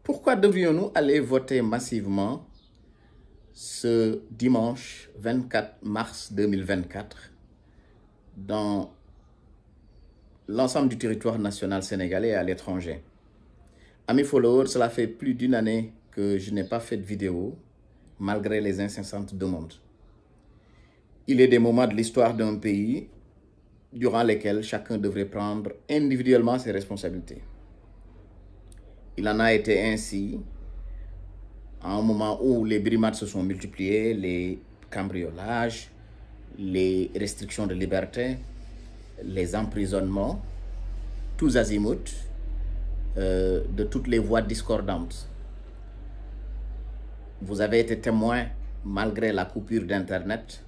Pourquoi devrions-nous aller voter massivement ce dimanche 24 mars 2024 dans l'ensemble du territoire national sénégalais et à l'étranger? Amis followers, cela fait plus d'une année que je n'ai pas fait de vidéo, malgré les incessantes demandes. Il est des moments de l'histoire d'un pays durant lesquels chacun devrait prendre individuellement ses responsabilités. Il en a été ainsi à un moment où les brimades se sont multipliées, les cambriolages, les restrictions de liberté, les emprisonnements, tous azimuts, de toutes les voix discordantes. Vous avez été témoin, malgré la coupure d'Internet,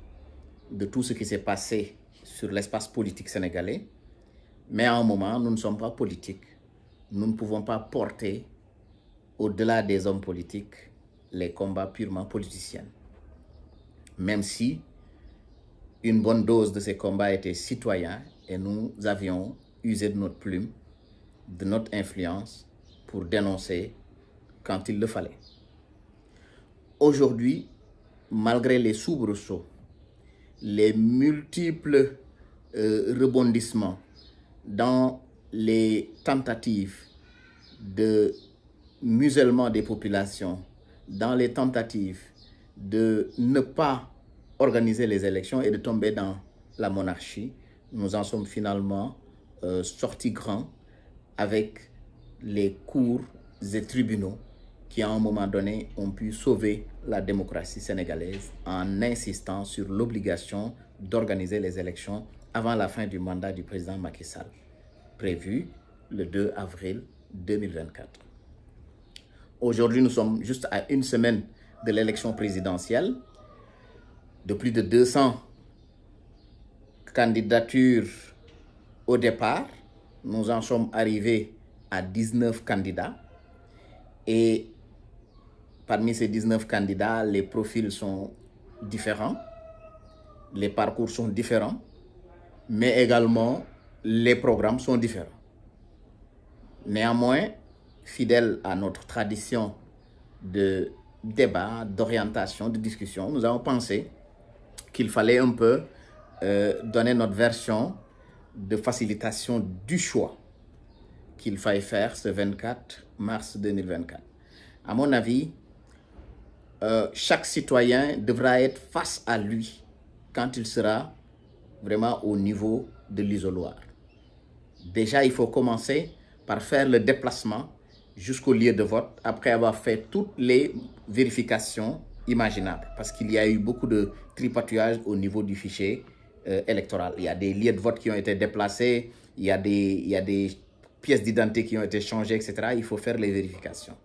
de tout ce qui s'est passé sur l'espace politique sénégalais. Mais à un moment, nous ne sommes pas politiques. Nous ne pouvons pas porter, au-delà des hommes politiques, les combats purement politiciens. Même si une bonne dose de ces combats était citoyen et nous avions usé de notre plume, de notre influence pour dénoncer quand il le fallait. Aujourd'hui, malgré les soubresauts, les multiples rebondissements dans les tentatives de musellement des populations, dans les tentatives de ne pas organiser les élections et de tomber dans la monarchie, nous en sommes finalement sortis grands avec les cours et tribunaux qui, à un moment donné, ont pu sauver la démocratie sénégalaise en insistant sur l'obligation d'organiser les élections avant la fin du mandat du président Macky Sall, prévu le 2 avril 2024. Aujourd'hui, nous sommes juste à une semaine de l'élection présidentielle. De plus de 200 candidatures au départ, nous en sommes arrivés à 19 candidats. Et parmi ces 19 candidats, les profils sont différents, les parcours sont différents, mais également les programmes sont différents. Néanmoins, fidèles à notre tradition de débat, d'orientation, de discussion, nous avons pensé qu'il fallait un peu donner notre version de facilitation du choix qu'il fallait faire ce 24 mars 2024. À mon avis, chaque citoyen devra être face à lui quand il sera vraiment au niveau de l'isoloir. Déjà, il faut commencer par faire le déplacement jusqu'au lieu de vote après avoir fait toutes les vérifications imaginables. Parce qu'il y a eu beaucoup de tripatouillage au niveau du fichier électoral. Il y a des lieux de vote qui ont été déplacés, il y a des pièces d'identité qui ont été changées, etc. Il faut faire les vérifications.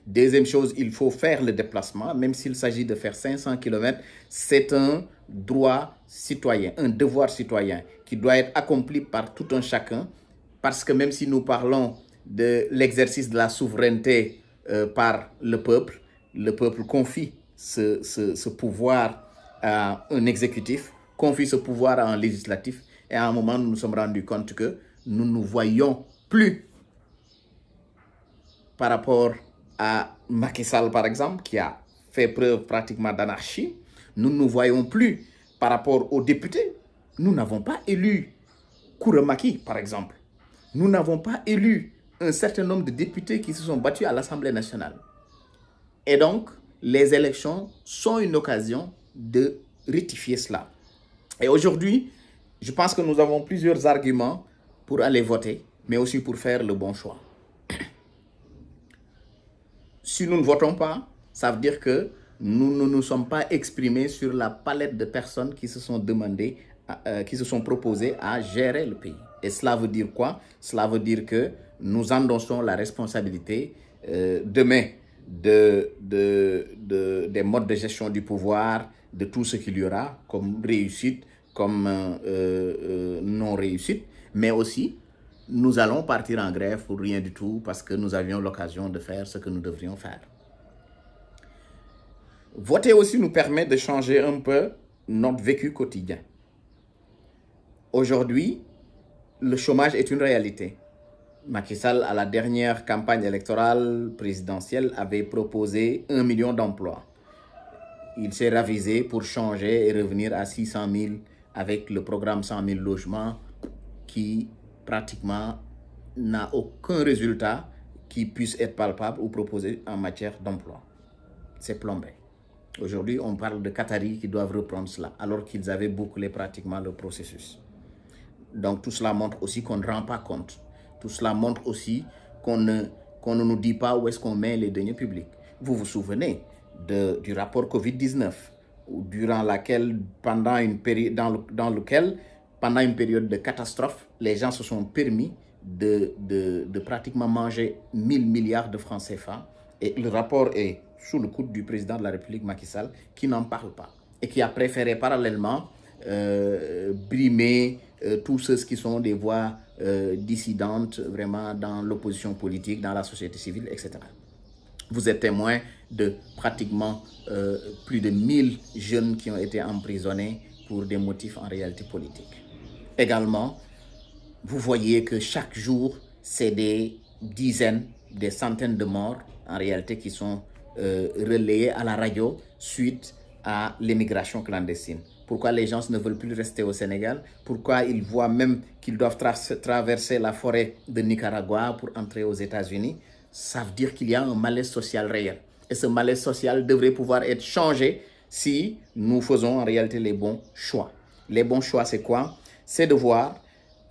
Deuxième chose, il faut faire le déplacement, même s'il s'agit de faire 500 km, c'est un droit citoyen, un devoir citoyen qui doit être accompli par tout un chacun, parce que même si nous parlons de l'exercice de la souveraineté par le peuple confie ce pouvoir à un exécutif, confie ce pouvoir à un législatif, et à un moment, nous nous sommes rendus compte que nous ne nous voyons plus par rapport à Macky Sall, par exemple, qui a fait preuve pratiquement d'anarchie. Nous ne nous voyons plus par rapport aux députés. Nous n'avons pas élu Kouramaki, par exemple. Nous n'avons pas élu un certain nombre de députés qui se sont battus à l'Assemblée nationale. Et donc, les élections sont une occasion de rectifier cela. Et aujourd'hui, je pense que nous avons plusieurs arguments pour aller voter, mais aussi pour faire le bon choix. Si nous ne votons pas, ça veut dire que nous ne nous sommes pas exprimés sur la palette de personnes qui se sont demandées, qui se sont proposées à gérer le pays. Et cela veut dire quoi? Cela veut dire que nous endossons la responsabilité demain des modes de gestion du pouvoir, de tout ce qu'il y aura comme réussite, comme non-réussite, mais aussi nous allons partir en grève pour rien du tout parce que nous avions l'occasion de faire ce que nous devrions faire. Voter aussi nous permet de changer un peu notre vécu quotidien. Aujourd'hui, le chômage est une réalité. Macky Sall, à la dernière campagne électorale présidentielle, avait proposé 1 million d'emplois. Il s'est ravisé pour changer et revenir à 600 000 avec le programme 100 000 logements qui pratiquement n'a aucun résultat qui puisse être palpable ou proposé en matière d'emploi. C'est plombé. Aujourd'hui, on parle de Qataris qui doivent reprendre cela, alors qu'ils avaient bouclé pratiquement le processus. Donc tout cela montre aussi qu'on ne rend pas compte. Tout cela montre aussi qu'on ne nous dit pas où est-ce qu'on met les deniers publics. Vous vous souvenez du rapport Covid-19, durant laquelle, pendant une période de catastrophe, les gens se sont permis de pratiquement manger 1000 milliards de francs CFA. Et le rapport est sous le coude du président de la République, Macky Sall, qui n'en parle pas et qui a préféré parallèlement brimer tous ceux qui sont des voix dissidentes vraiment dans l'opposition politique, dans la société civile, etc. Vous êtes témoin de pratiquement plus de 1000 jeunes qui ont été emprisonnés pour des motifs en réalité politiques. Également, vous voyez que chaque jour, c'est des dizaines, des centaines de morts en réalité qui sont relayés à la radio suite à l'immigration clandestine. Pourquoi les gens ne veulent plus rester au Sénégal? Pourquoi ils voient même qu'ils doivent traverser la forêt de Nicaragua pour entrer aux États-Unis? Ça veut dire qu'il y a un malaise social réel. Et ce malaise social devrait pouvoir être changé si nous faisons en réalité les bons choix. Les bons choix, c'est quoi? C'est de voir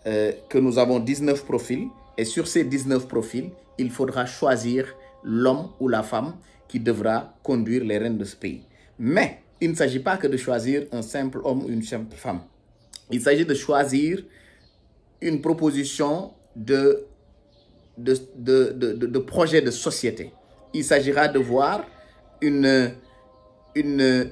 que nous avons 19 profils et sur ces 19 profils, il faudra choisir l'homme ou la femme qui devra conduire les rênes de ce pays. Mais il ne s'agit pas que de choisir un simple homme ou une simple femme. Il s'agit de choisir une proposition de projet de société. Il s'agira de voir une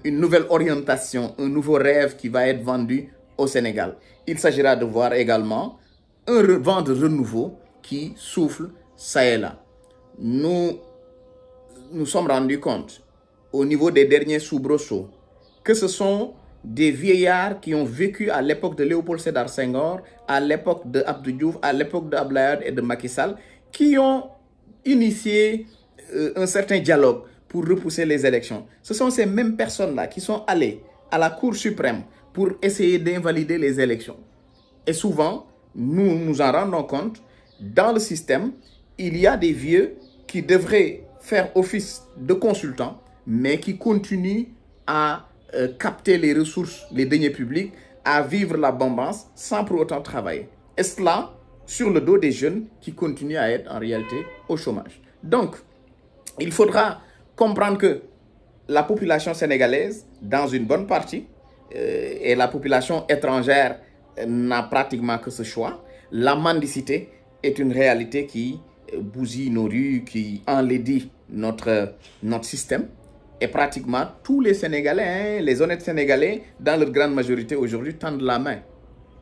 nouvelle orientation, un nouveau rêve qui va être vendu au Sénégal. Il s'agira de voir également un vent de renouveau qui souffle ça et là. Nous sommes rendus compte au niveau des derniers soubresauts que ce sont des vieillards qui ont vécu à l'époque de Léopold Sédar Senghor, à l'époque de Abdou Diouf, à l'époque de Abdoulaye Wade et de Macky Sall, qui ont initié un certain dialogue pour repousser les élections. Ce sont ces mêmes personnes-là qui sont allées à la Cour suprême pour essayer d'invalider les élections. Et souvent, nous nous en rendons compte, dans le système, il y a des vieux qui devraient faire office de consultants, mais qui continuent à capter les ressources, les deniers publics, à vivre la bombance sans pour autant travailler. Et cela sur le dos des jeunes qui continuent à être en réalité au chômage. Donc, il faudra comprendre que la population sénégalaise, dans une bonne partie, et la population étrangère n'a pratiquement que ce choix. La mendicité est une réalité qui bousille nos rues, qui enlaidit notre système. Et pratiquement tous les Sénégalais, les honnêtes Sénégalais, dans leur grande majorité aujourd'hui, tendent la main.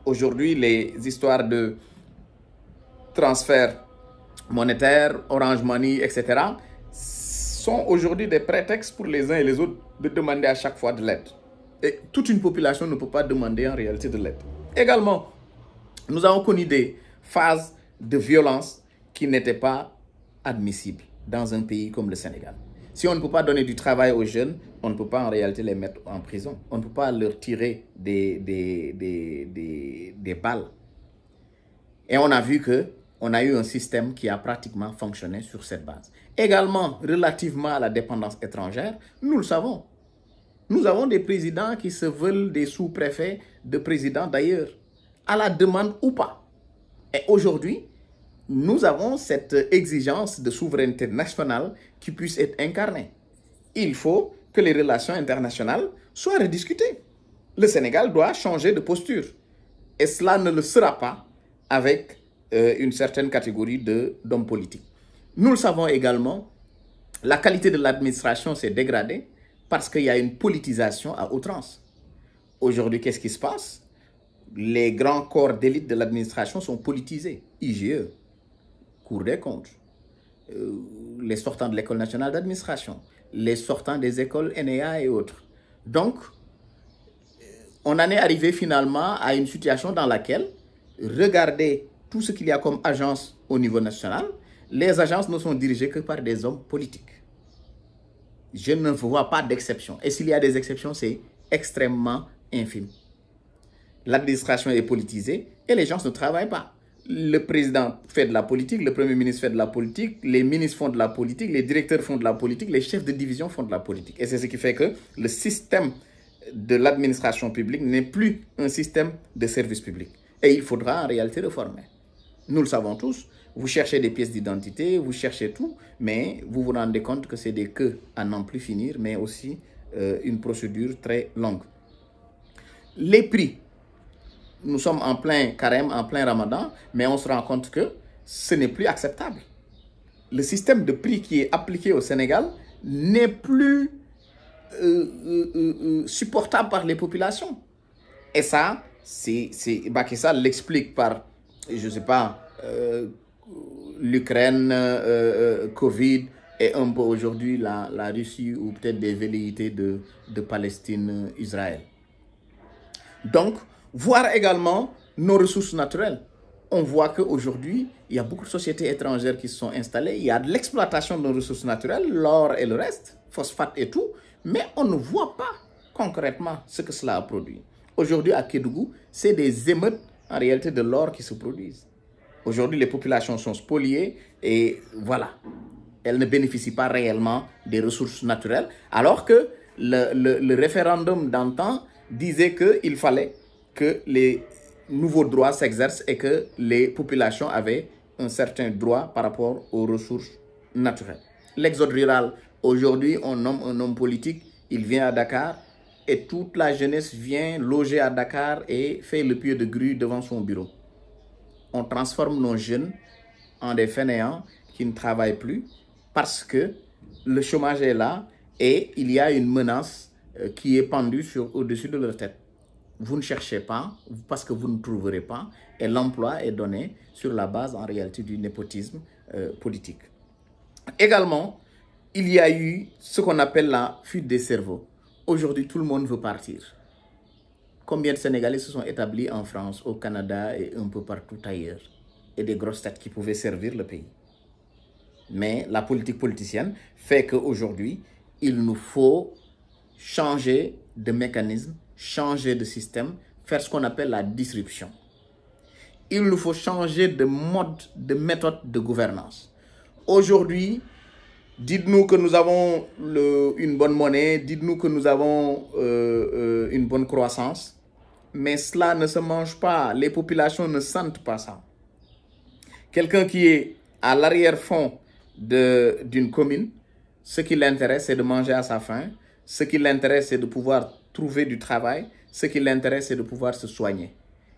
Aujourd'hui, les histoires de transfert monétaire, Orange Money, etc., sont aujourd'hui des prétextes pour les uns et les autres de demander à chaque fois de l'aide. Et toute une population ne peut pas demander en réalité de l'aide. Également, nous avons connu des phases de violence qui n'étaient pas admissibles dans un pays comme le Sénégal. Si on ne peut pas donner du travail aux jeunes, on ne peut pas en réalité les mettre en prison. On ne peut pas leur tirer des balles. Et on a vu qu'on a eu un système qui a pratiquement fonctionné sur cette base. Également, relativement à la dépendance étrangère, nous le savons. Nous avons des présidents qui se veulent des sous-préfets de présidents d'ailleurs, à la demande ou pas. Et aujourd'hui, nous avons cette exigence de souveraineté nationale qui puisse être incarnée. Il faut que les relations internationales soient rediscutées. Le Sénégal doit changer de posture. Et cela ne le sera pas avec une certaine catégorie d'hommes politiques. Nous le savons également, la qualité de l'administration s'est dégradée parce qu'il y a une politisation à outrance. Aujourd'hui, qu'est-ce qui se passe? Les grands corps d'élite de l'administration sont politisés. IGE, Cour des comptes, les sortants de l'École nationale d'administration, les sortants des écoles NEA et autres. Donc, on en est arrivé finalement à une situation dans laquelle, regardez tout ce qu'il y a comme agence au niveau national, les agences ne sont dirigées que par des hommes politiques. Je ne vois pas d'exception. Et s'il y a des exceptions, c'est extrêmement infime. L'administration est politisée et les gens ne travaillent pas. Le président fait de la politique, le premier ministre fait de la politique, les ministres font de la politique, les directeurs font de la politique, les chefs de division font de la politique. Et c'est ce qui fait que le système de l'administration publique n'est plus un système de service public. Et il faudra en réalité réformer. Nous le savons tous, vous cherchez des pièces d'identité, vous cherchez tout, mais vous vous rendez compte que c'est des queues à n'en plus finir, mais aussi une procédure très longue. Les prix, nous sommes en plein carême, en plein ramadan, mais on se rend compte que ce n'est plus acceptable. Le système de prix qui est appliqué au Sénégal n'est plus supportable par les populations. Et ça, Macky Sall l'explique par, je ne sais pas, l'Ukraine, Covid, et un peu aujourd'hui la Russie ou peut-être des velléités de Palestine, Israël. Donc, voir également nos ressources naturelles. On voit qu'aujourd'hui, il y a beaucoup de sociétés étrangères qui se sont installées. Il y a de l'exploitation de nos ressources naturelles, l'or et le reste, phosphate et tout. Mais on ne voit pas concrètement ce que cela a produit. Aujourd'hui, à Kédougou, c'est des émeutes en réalité de l'or qui se produisent. Aujourd'hui, les populations sont spoliées et voilà. Elles ne bénéficient pas réellement des ressources naturelles. Alors que le référendum d'antan disait qu'il fallait que les nouveaux droits s'exercent et que les populations avaient un certain droit par rapport aux ressources naturelles. L'exode rural, aujourd'hui, on nomme un homme politique, il vient à Dakar et toute la jeunesse vient loger à Dakar et fait le pied de grue devant son bureau. On transforme nos jeunes en des fainéants qui ne travaillent plus parce que le chômage est là et il y a une menace qui est pendue au-dessus de leur tête. Vous ne cherchez pas parce que vous ne trouverez pas et l'emploi est donné sur la base en réalité du népotisme politique. Également, il y a eu ce qu'on appelle la fuite des cerveaux. Aujourd'hui, tout le monde veut partir. Combien de Sénégalais se sont établis en France, au Canada et un peu partout ailleurs? Et des grosses têtes qui pouvaient servir le pays. Mais la politique politicienne fait qu'aujourd'hui, il nous faut changer de mécanisme, changer de système, faire ce qu'on appelle la disruption. Il nous faut changer de mode, de méthode de gouvernance. Aujourd'hui, dites-nous que nous avons une bonne monnaie, dites-nous que nous avons une bonne croissance, mais cela ne se mange pas, les populations ne sentent pas ça. Quelqu'un qui est à l'arrière-fond d'une commune, ce qui l'intéresse, c'est de manger à sa faim, ce qui l'intéresse, c'est de pouvoir trouver du travail, ce qui l'intéresse, c'est de pouvoir se soigner.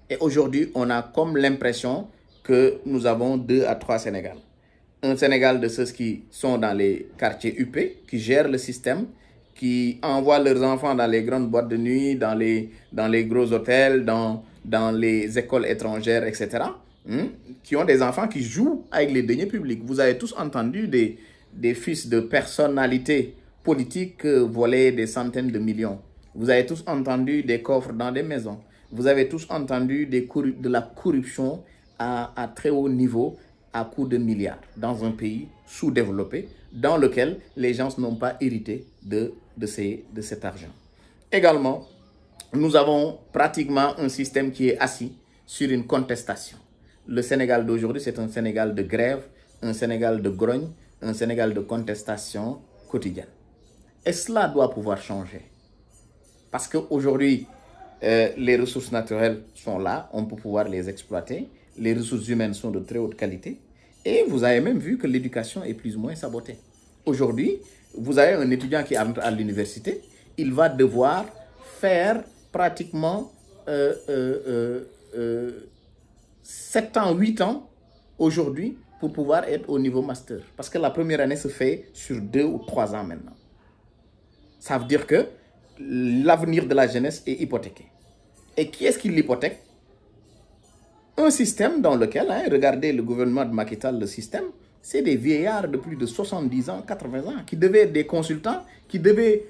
Et aujourd'hui, on a comme l'impression que nous avons 2 à 3 Sénégal. Un Sénégal de ceux qui sont dans les quartiers UP, qui gèrent le système, qui envoient leurs enfants dans les grandes boîtes de nuit, dans les gros hôtels, dans les écoles étrangères, etc. Qui ont des enfants qui jouent avec les deniers publics. Vous avez tous entendu des fils de personnalités politiques voler des centaines de millions. Vous avez tous entendu des coffres dans des maisons. Vous avez tous entendu de la corruption à très haut niveau à coût de milliards dans un pays sous-développé dans lequel les gens n'ont pas hérité de cet argent. Également, nous avons pratiquement un système qui est assis sur une contestation. Le Sénégal d'aujourd'hui, c'est un Sénégal de grève, un Sénégal de grogne, un Sénégal de contestation quotidienne. Et cela doit pouvoir changer. Parce qu'aujourd'hui, les ressources naturelles sont là, on peut pouvoir les exploiter. Les ressources humaines sont de très haute qualité. Et vous avez même vu que l'éducation est plus ou moins sabotée. Aujourd'hui, vous avez un étudiant qui entre à l'université, il va devoir faire pratiquement 7 ans, 8 ans aujourd'hui pour pouvoir être au niveau master. Parce que la première année se fait sur 2 ou 3 ans maintenant. Ça veut dire que l'avenir de la jeunesse est hypothéqué. Et qui est-ce qui l'hypothèque? Un système dans lequel, regardez le gouvernement de Macky Sall, le système, c'est des vieillards de plus de 70 ans, 80 ans, qui devaient être des consultants, qui devaient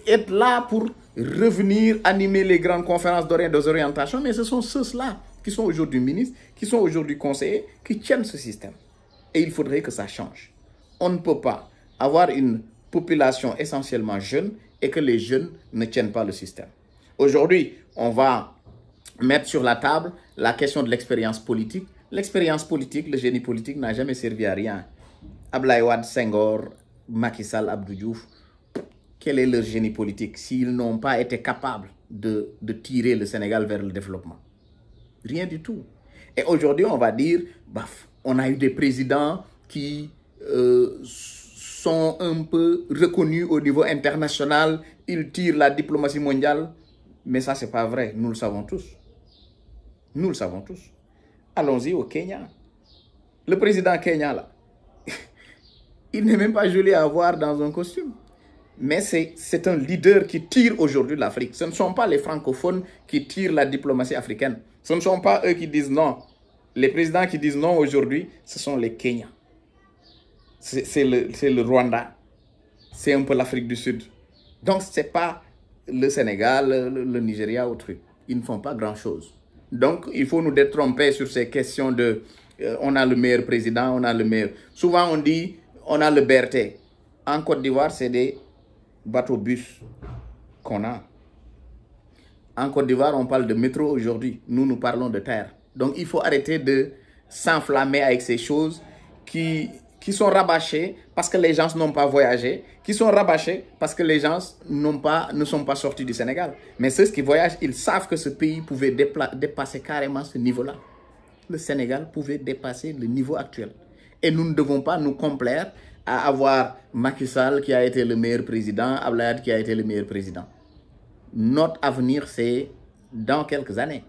être là pour revenir animer les grandes conférences d'orientation, mais ce sont ceux-là qui sont aujourd'hui ministres, qui sont aujourd'hui conseillers, qui tiennent ce système. Et il faudrait que ça change. On ne peut pas avoir une population essentiellement jeune et que les jeunes ne tiennent pas le système. Aujourd'hui, on va mettre sur la table la question de l'expérience politique. L'expérience politique, le génie politique n'a jamais servi à rien. Abdoulaye Wade, Senghor, Macky Sall, Abdou Diouf, quel est leur génie politique s'ils n'ont pas été capables de tirer le Sénégal vers le développement? Rien du tout. Et aujourd'hui, on va dire, baf, on a eu des présidents qui sont un peu reconnus au niveau international, ils tirent la diplomatie mondiale, mais ça, c'est pas vrai, nous le savons tous. Nous le savons tous. Allons-y au Kenya. Le président Kenya, là, il n'est même pas joli à voir dans un costume. Mais c'est un leader qui tire aujourd'hui l'Afrique. Ce ne sont pas les francophones qui tirent la diplomatie africaine. Ce ne sont pas eux qui disent non. Les présidents qui disent non aujourd'hui, ce sont les Kenyans. C'est le Rwanda. C'est un peu l'Afrique du Sud. Donc, ce n'est pas le Sénégal, le Nigeria ou truc. Ils ne font pas grand-chose. Donc, il faut nous détromper sur ces questions de on a le meilleur président, on a le meilleur. Souvent, on dit on a le BRT. En Côte d'Ivoire, c'est des bateaux-bus qu'on a. En Côte d'Ivoire, on parle de métro aujourd'hui. Nous parlons de terre. Donc, il faut arrêter de s'enflammer avec ces choses qui sont rabâchées parce que les gens n'ont pas voyagé, qui sont rabâchées parce que les gens ne sont pas sortis du Sénégal. Mais ceux qui voyagent, ils savent que ce pays pouvait dépasser carrément ce niveau-là. Le Sénégal pouvait dépasser le niveau actuel. Et nous ne devons pas nous complaire à avoir Macky Sall qui a été le meilleur président, Abdoulaye Wade qui a été le meilleur président. Notre avenir, c'est dans quelques années.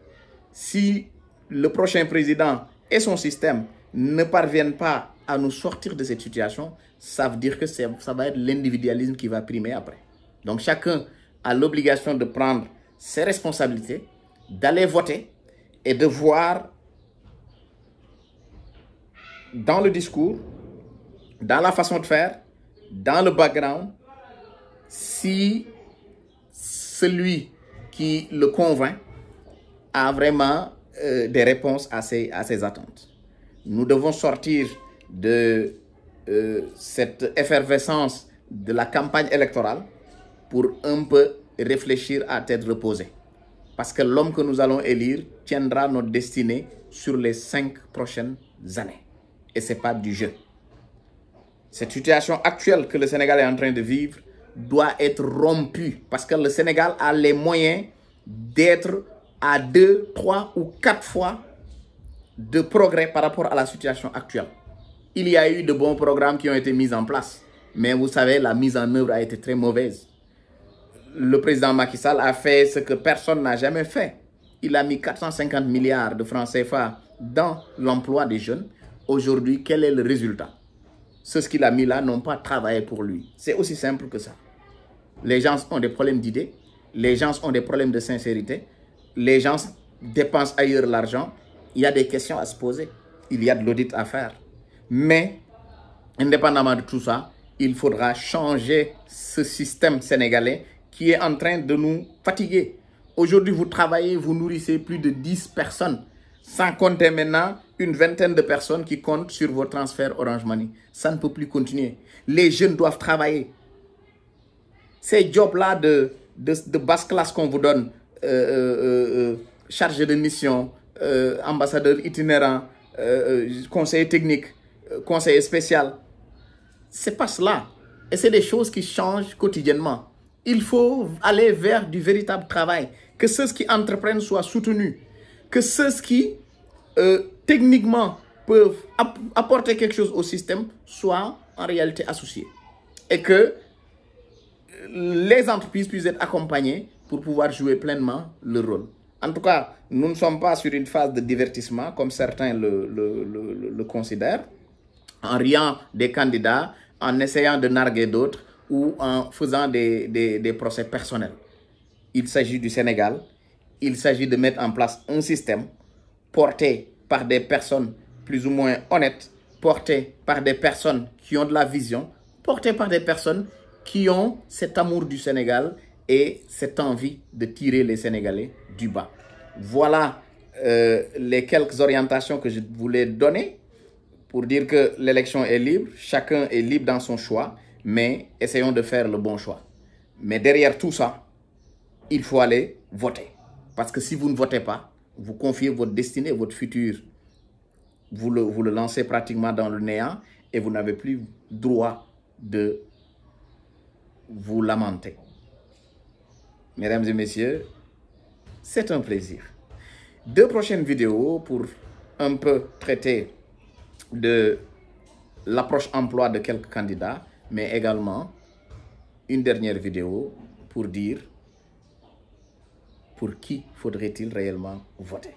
Si le prochain président et son système ne parviennent pas à nous sortir de cette situation, ça veut dire que ça va être l'individualisme qui va primer après. Donc chacun a l'obligation de prendre ses responsabilités, d'aller voter et de voir dans le discours, dans la façon de faire, dans le background, si celui qui le convainc a vraiment des réponses à ses attentes. Nous devons sortir de cette effervescence de la campagne électorale pour un peu réfléchir à tête reposée. Parce que l'homme que nous allons élire tiendra notre destinée sur les 5 prochaines années. Et ce n'est pas du jeu. Cette situation actuelle que le Sénégal est en train de vivre doit être rompue parce que le Sénégal a les moyens d'être à 2, 3 ou 4 fois de progrès par rapport à la situation actuelle. Il y a eu de bons programmes qui ont été mis en place, mais vous savez, la mise en œuvre a été très mauvaise. Le président Macky Sall a fait ce que personne n'a jamais fait. Il a mis 450 milliards de francs CFA dans l'emploi des jeunes. Aujourd'hui, quel est le résultat? Ceux qu'il a mis là n'ont pas travaillé pour lui. C'est aussi simple que ça. Les gens ont des problèmes d'idées, les gens ont des problèmes de sincérité, les gens dépensent ailleurs l'argent. Il y a des questions à se poser, il y a de l'audit à faire. Mais, indépendamment de tout ça, il faudra changer ce système sénégalais qui est en train de nous fatiguer. Aujourd'hui, vous travaillez, vous nourrissez plus de 10 personnes, sans compter maintenant une vingtaine de personnes qui comptent sur vos transferts Orange Money. Ça ne peut plus continuer. Les jeunes doivent travailler. Ces jobs-là de basse classe qu'on vous donne, chargé de mission, ambassadeur itinérant, conseiller technique, conseiller spécial, c'est pas cela. Et c'est des choses qui changent quotidiennement. Il faut aller vers du véritable travail. Que ceux qui entreprennent soient soutenus. Que ceux qui, techniquement, peuvent apporter quelque chose au système soient en réalité associés. Et que les entreprises puissent être accompagnées pour pouvoir jouer pleinement leur rôle. En tout cas, nous ne sommes pas sur une phase de divertissement comme certains le considèrent, en riant des candidats, en essayant de narguer d'autres ou en faisant des procès personnels. Il s'agit du Sénégal, il s'agit de mettre en place un système porté par des personnes plus ou moins honnêtes, porté par des personnes qui ont de la vision, porté par des personnes qui ont cet amour du Sénégal et cette envie de tirer les Sénégalais du bas. Voilà les quelques orientations que je voulais donner pour dire que l'élection est libre, chacun est libre dans son choix, mais essayons de faire le bon choix. Mais derrière tout ça, il faut aller voter. Parce que si vous ne votez pas, vous confiez votre destinée, votre futur, vous le lancez pratiquement dans le néant et vous n'avez plus droit de vous lamenter. Mesdames et messieurs, c'est un plaisir. 2 prochaines vidéos pour un peu traiter de l'approche emploi de quelques candidats, mais également une dernière vidéo pour dire pour qui faudrait-il réellement voter.